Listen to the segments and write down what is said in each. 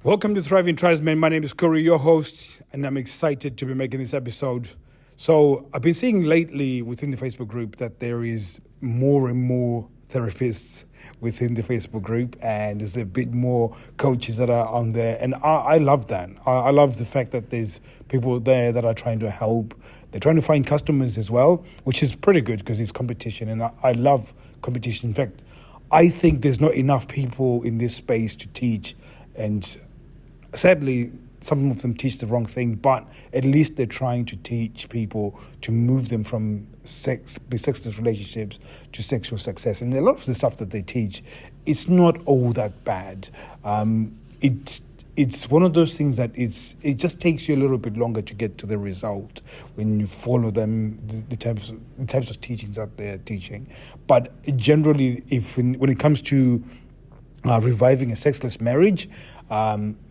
Welcome to Thriving Tribesmen. My name is Kuri, your host, and I'm excited to be making this episode. So I've been seeing lately within the Facebook group that there is more and more therapists within the Facebook group, and there's a bit more coaches that are on there, and I love that. I love the fact that there's people there that are trying to help. They're trying to find customers as well, which is pretty good because it's competition, and I love competition. In fact, I think there's not enough people in this space to teach, and sadly, some of them teach the wrong thing, but at least they're trying to teach people to move them from sexless relationships to sexual success. And a lot of the stuff that they teach, it's not all that bad. It's one of those things that it just takes you a little bit longer to get to the result when you follow them, the types of teachings that they're teaching. But generally, when it comes to reviving a sexless marriage,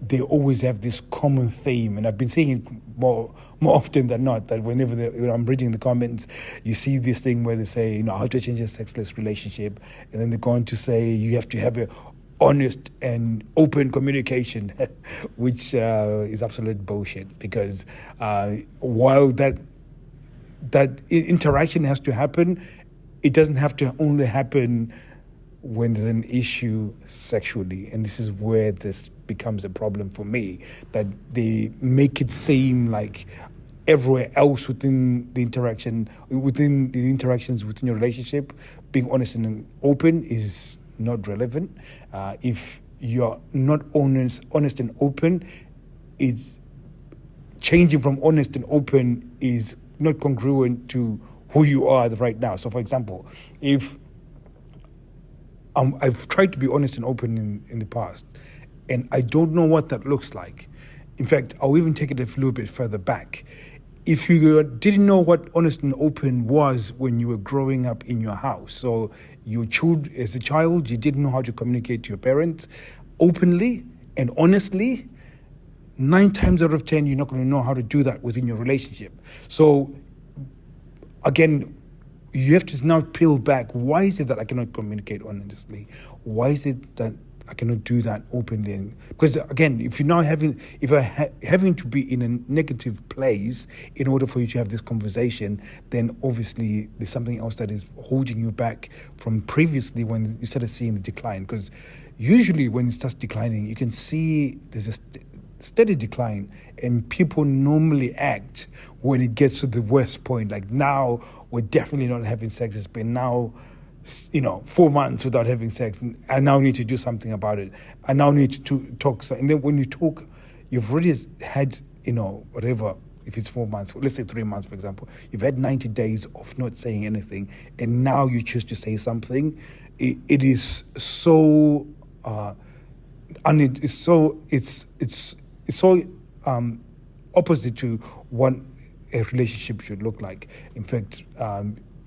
they always have this common theme, and I've been seeing it more often than not. That when I'm reading the comments, you see this thing where they say, how to change a sexless relationship, and then they're going to say you have to have a honest and open communication, which is absolute bullshit. Because while that interaction has to happen, it doesn't have to only happen when there's an issue sexually. And this is where this becomes a problem for me, that they make it seem like everywhere else within the interactions within your relationship, being honest and open is not relevant. If you're not honest and open, it's changing from honest and open is not congruent to who you are right now. So for example, if I've tried to be honest and open in the past, and I don't know what that looks like. In fact, I'll even take it a little bit further back. If you didn't know what honest and open was when you were growing up in your house, so as a child, you didn't know how to communicate to your parents openly and honestly, 9 times out of 10, you're not going to know how to do that within your relationship. So again, you have to now peel back. Why is it that I cannot communicate honestly? Why is it that I cannot do that openly? Because again, if you're having to be in a negative place in order for you to have this conversation, then obviously there's something else that is holding you back from previously when you started seeing the decline. Because usually when it starts declining, you can see there's a steady decline, and people normally act when it gets to the worst point. Like, now we're definitely not having sex. It's been now 4 months without having sex. I now need to do something about it. I now need to talk. And then when you talk, you've already had whatever. If it's 4 months, let's say 3 months, for example, you've had 90 days of not saying anything, and now you choose to say something. It is so it's so opposite to what a relationship should look like. In fact,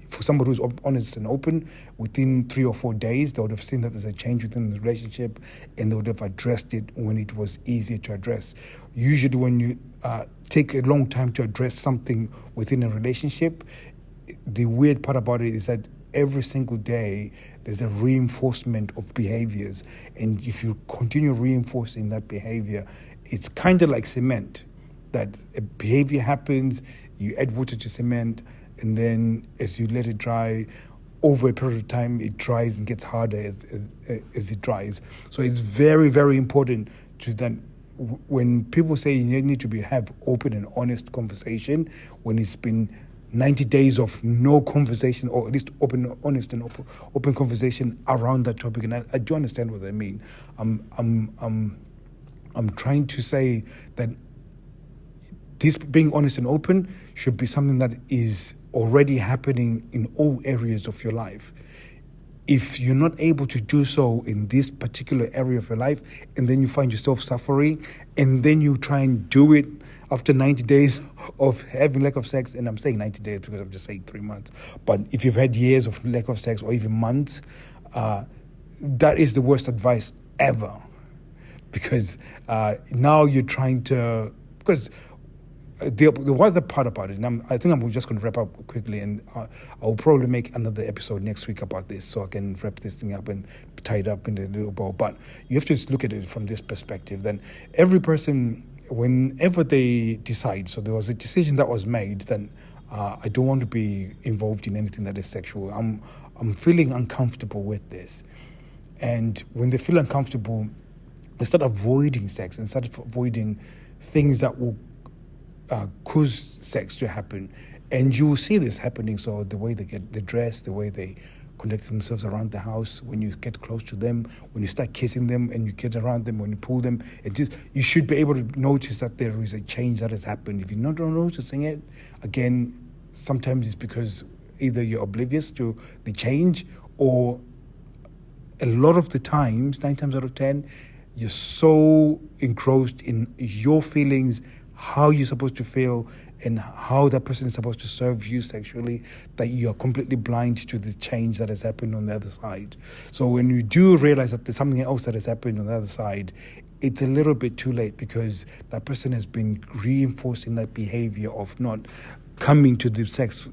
for somebody who's honest and open, within 3 or 4 days, they would have seen that there's a change within the relationship, and they would have addressed it when it was easier to address. Usually when you take a long time to address something within a relationship, the weird part about it is that every single day there's a reinforcement of behaviors, and if you continue reinforcing that behavior, it's kind of like cement, that a behavior happens, you add water to cement, and then as you let it dry, over a period of time, it dries and gets harder as it dries. So it's very, very important to that when people say you need to have open and honest conversation, when it's been 90 days of no conversation, or at least honest and open conversation around that topic, and I do understand what they mean. I'm trying to say that this being honest and open should be something that is already happening in all areas of your life. If you're not able to do so in this particular area of your life, and then you find yourself suffering, and then you try and do it after 90 days of having lack of sex, and I'm saying 90 days because I'm just saying 3 months, but if you've had years of lack of sex or even months, that is the worst advice ever. Because now you're trying to, because the other part about it, and I think I'm just going to wrap up quickly, and I'll probably make another episode next week about this, so I can wrap this thing up and tie it up in a little bow. But you have to look at it from this perspective. Then every person, whenever they decide, so there was a decision that was made, then I don't want to be involved in anything that is sexual. I'm feeling uncomfortable with this, and when they feel uncomfortable, they start avoiding sex and start avoiding things that will cause sex to happen. And you will see this happening. So the way they dress, the way they conduct themselves around the house, when you get close to them, when you start kissing them and you get around them, when you pull them, you should be able to notice that there is a change that has happened. If you're not noticing it, again, sometimes it's because either you're oblivious to the change, or a lot of the times, 9 times out of 10, you're so engrossed in your feelings, how you're supposed to feel, and how that person is supposed to serve you sexually, that you're completely blind to the change that has happened on the other side. So when you do realize that there's something else that has happened on the other side, it's a little bit too late, because that person has been reinforcing that behavior of not coming to the sex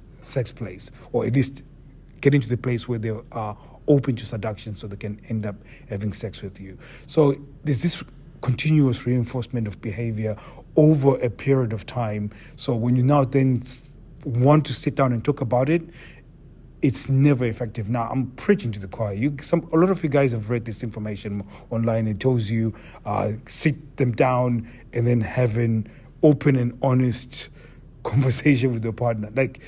place, or at least getting to the place where they are open to seduction, so they can end up having sex with you. So there's this continuous reinforcement of behavior over a period of time. So when you now then want to sit down and talk about it, it's never effective. Now, I'm preaching to the choir. A lot of you guys have read this information online. It tells you sit them down and then have an open and honest conversation with your partner. Like,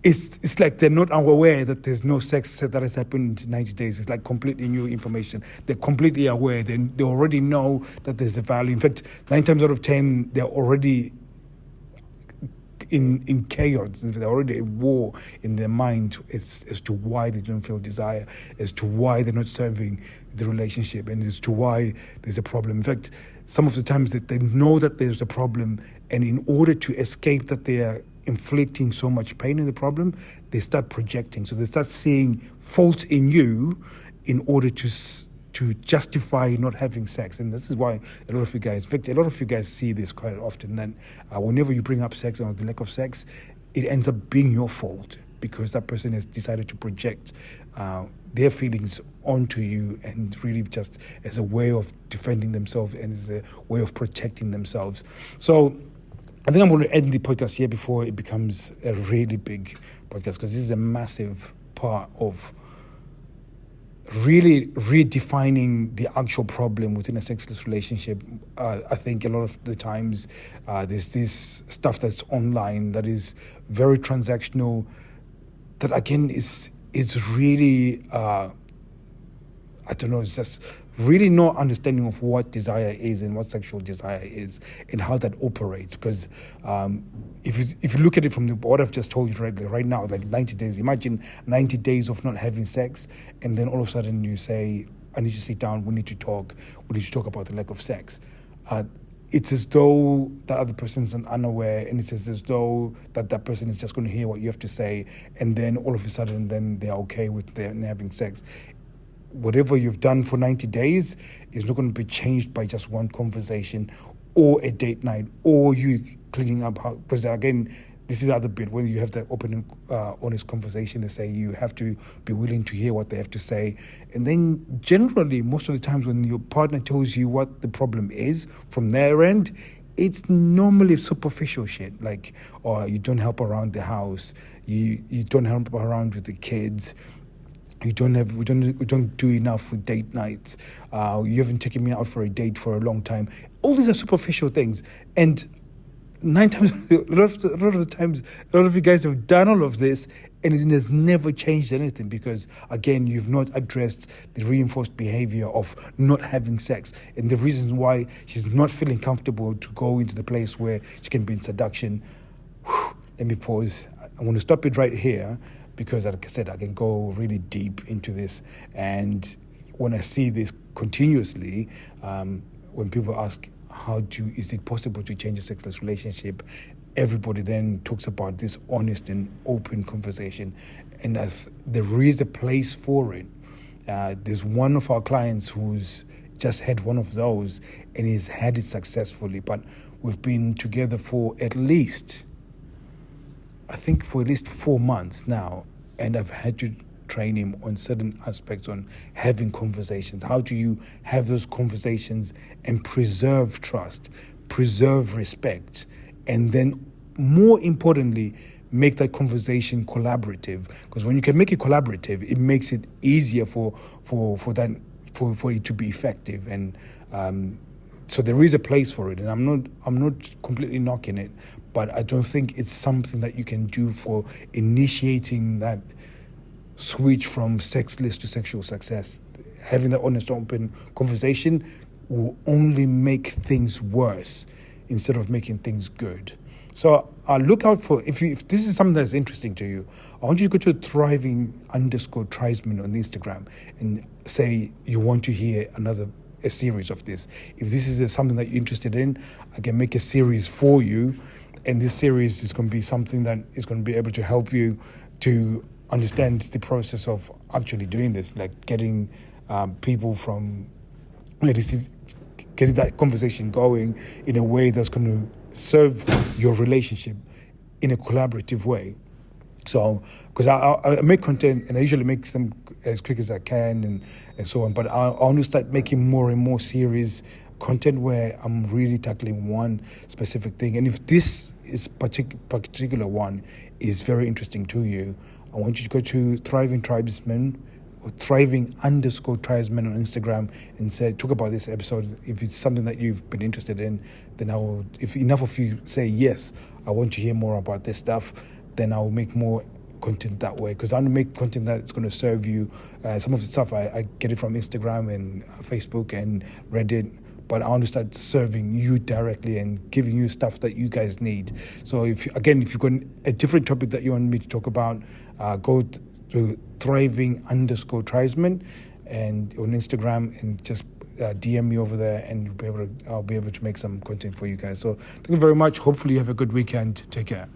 it's like they're not aware that there's no sex that has happened in 90 days. It's like completely new information. They're completely aware. They already know that there's a value. In fact, 9 times out of 10, they're already in chaos. They're already at war in their mind as to why they don't feel desire, as to why they're not serving the relationship, and as to why there's a problem. In fact, some of the times that they know that there's a problem, and in order to escape that they are inflicting so much pain in the problem, they start projecting. So they start seeing faults in you in order to justify not having sex. And this is why a lot of you guys see this quite often, that whenever you bring up sex or the lack of sex, it ends up being your fault, because that person has decided to project their feelings onto you, and really just as a way of defending themselves and as a way of protecting themselves. So I think I'm going to end the podcast here before it becomes a really big podcast, because this is a massive part of really redefining the actual problem within a sexless relationship. I think a lot of the times there's this stuff that's online that is very transactional, that again is really it's just really no understanding of what desire is and what sexual desire is and how that operates. Because if you look at it from what I've just told you right now, like 90 days, imagine 90 days of not having sex, and then all of a sudden you say, I need to sit down, we need to talk about the lack of sex. It's as though the other person's unaware, and it's as though that person is just going to hear what you have to say, and then all of a sudden then they're okay with them having sex. Whatever you've done for 90 days is not going to be changed by just one conversation or a date night or you cleaning up. Because again, this is the other bit, when you have the open, honest conversation, they say you have to be willing to hear what they have to say. And then generally, most of the times when your partner tells you what the problem is from their end, it's normally superficial shit, like, oh, you don't help around the house, you don't help around with the kids, we don't do enough with date nights, you haven't taken me out for a date for a long time. All these are superficial things, and 9 times, a lot of the times, a lot of you guys have done all of this, and it has never changed anything, because again, you've not addressed the reinforced behavior of not having sex and the reasons why she's not feeling comfortable to go into the place where she can be in seduction. Let me pause. I want to stop it right here, because like I said, I can go really deep into this. And when I see this continuously, when people ask, is it possible to change a sexless relationship? Everybody then talks about this honest and open conversation. And there is a place for it. There's one of our clients who's just had one of those and he's had it successfully. But we've been together for at least 4 months now, and I've had to train him on certain aspects on having conversations. How do you have those conversations and preserve trust, preserve respect, and then more importantly, make that conversation collaborative? Because when you can make it collaborative, it makes it easier for it to be effective. And so there is a place for it, and I'm not completely knocking it, but I don't think it's something that you can do for initiating that switch from sexless to sexual success. Having that honest, open conversation will only make things worse instead of making things good. So look out for, if this is something that's interesting to you, I want you to go to Thriving_Tribesmen on Instagram and say you want to hear a series of this. If this is something that you're interested in, I can make a series for you, and this series is going to be something that is going to be able to help you to understand the process of actually doing this, like getting people from, getting that conversation going in a way that's going to serve your relationship in a collaborative way. So, because I make content and I usually make them as quick as I can and so on, but I want to start making more and more series content where I'm really tackling one specific thing. And if this is particular one is very interesting to you, I want you to go to Thriving Tribesmen or Thriving_Tribesmen on Instagram and talk about this episode. If it's something that you've been interested in, then if enough of you say, yes, I want to hear more about this stuff, then I'll make more content that way. Because I want to make content that's going to serve you. Some of the stuff I get it from Instagram and Facebook and Reddit, but I want to start serving you directly and giving you stuff that you guys need. So if you've got a different topic that you want me to talk about, go to Thriving_Tribesmen and on Instagram and just DM me over there, and I'll be able to make some content for you guys. So thank you very much. Hopefully you have a good weekend. Take care.